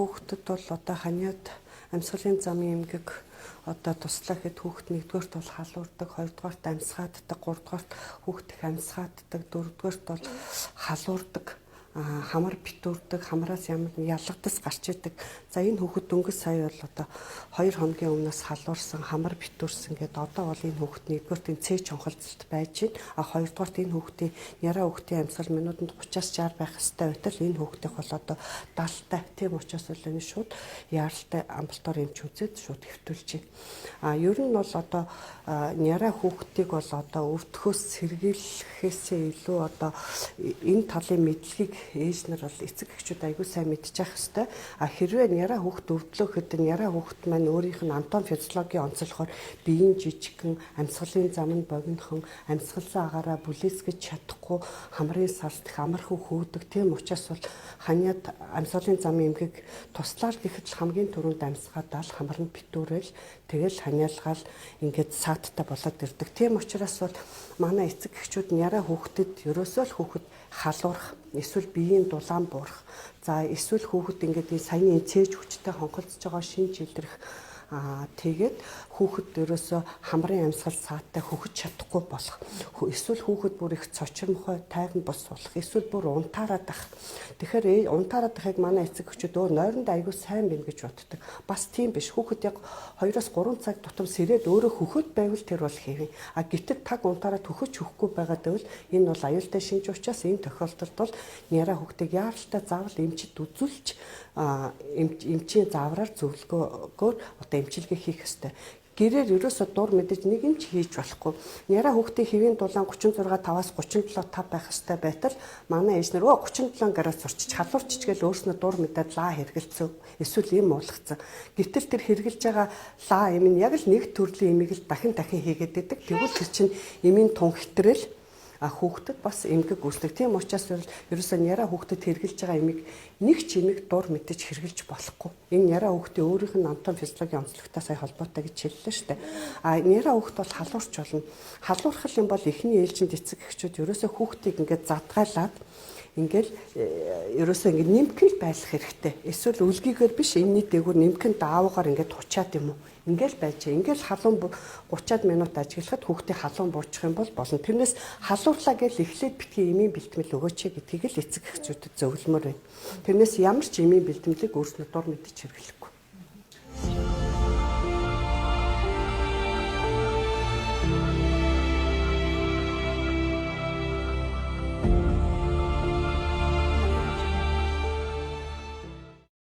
хүүхдэд бол одоо ханиад амьсгалын замын эмгэг одоо туслах хэд хүүхд нэгдүгээрт бол халуурдаг, хоёрдугаарт амьсгааддаг, гуравдугаарт хүүхд их амьсгааддаг, дөрөвдүгээрт бол халуурдаг, хамар битүүрдэг, хамраас ямар ялгадас гарч идэг. За энэ хүүхэд дөнгөж сая бол одоо 2 хоногийн өмнөөс халуурсан, хамар битүүрсэн гэдэг одоо бол энэ хүүхэд нэгдүгээрт энэ цээ чонхолцолт байж байна. Хоёрдугаарт энэ хүүхдийн яраа хүүхдийн амьсгал минутанд 30-60 байх ёстой байтал энэ хүүхдийнх бол одоо 70-тай. Тийм учраас бол энэ шууд яаралтай амбулаторь эмч үзээд шууд хэвтүүлж байна. Ер нь бол одоо яраа хүүхдийг бол одоо өвдөхөөс сэргийлэхээсээ илүү одоо энэ талын мэдлэгийг ээж нар бол эцэг эхчүүд аягүй сайн мэдчих хэвээр. Хэрвээ яраа хүүхд өвдлөөхөд яраа хүүхд маань өөрийнх нь анатоми физиологийн онцлохоор биеийн жижигхэн, амьсгалын зам нь богинохон, амьсгалсан агаараа бүлээсгэж чадахгүй, хамрын сарсдах, амархан хөөдөг. Тийм учраас бол ханиад амьсгалын замын эмгэг туслаар гэхэд л хамгийн түрүүнд амьсгаадал хамранд битүүрэл тэгэл ханиалгаал ингээд саадтай болоод ирдэг. Тийм учраас бол манай эцэг эхчүүд нь яраа хүүхдэд ерөөсөө л хүүхэд халуурах, эсвэл биеийн дулаан буурах, за эсвэл хүүхэд ингээд саяны цээж хүчтэй хонхолцож байгаа шинж илрэх тэгээд хүүхэд ерөөсөө хамрын амьсгал сааттай хөгж чадахгүй болох. Эсвэл хүүхэд бүр их цочромхой тайван бос болох. Эсвэл бүр унтаараад ах. Тэгэхээр унтаараад ахыг манай эцэг эхчүүд нойронд аягүй сайн байна гэж боддог. Бас тийм биш. Хүүхэд яг 2-3 цаг тутам сэрээд өөрөө хөхөд байвал тэр бол хэвэн. Гэтэл таг унтаараад хөхөж хөхгүй байгаад байвал энэ бол аюултай шинж учраас энэ тохиолдолд бол яраа хүүхдийг яаралтай заавал эмчит үзүүлж эмчийн заавраар зөвлөгөөгөөр одоо эмчилгээ хийх ёстой. Гэрээр ерөөсөө дур мэдээж нэг юм ч хийж болохгүй. Яраа хүүхдийн хэвийн дулаан 36-5-аас 37-5 байх ёстой байтал манай ээж нар 37 градус сурчиж халуурчиж гэл өөрснөө дур мэдээд лаа хэргэлцэв. Эсвэл им уулгацсан. Гэтэл тэр хэргэлж байгаа лаа им нь яг л нэг төрлийн имийг л дахин хийгээд идэг. Тэгвэл тэр чинь имийн тун хэтрэл хүүхдэд бас эмгэг үүсдэг. Тийм учраас ерөөсөө яраа хүүхдэд хэрглэж байгаа эмийг нэг ч эмийг дур мэдэж хэрглэж болохгүй. Энэ яраа хүүхдийн өөрийнх нь анатоми физиологийн онцлогтой сая холбоотой гэж хэллээ шүү дээ. Яраа хүүхд бол халуурч болно. Халуурхал юм бол эхний ээлжинд эцэг эхчүүд ерөөсөө хүүхдийг ингээд задгаалаад ингээл ерөөсөө ингээд нимкэл байлах хэрэгтэй. Эсвэл үлгийгээр биш энэний дээгүүр нимкэн даавуугаар ингээд хучаад юм уу? Ингээл байж. Ингээл халуун 30-аад минут ажиглахад хүүхдийн халуун буучих юм бол болно. Тэрнээс халуурлаа гэж эхлээд битгий эмийн бэлтгэл өгөөч гэдгийг л эцэг эхчүүдэд зөвлөмөр байна. Тэрнээс ямар ч эмийн бэлтгэлийг өөрснөө дур мэдэж хэрэглэх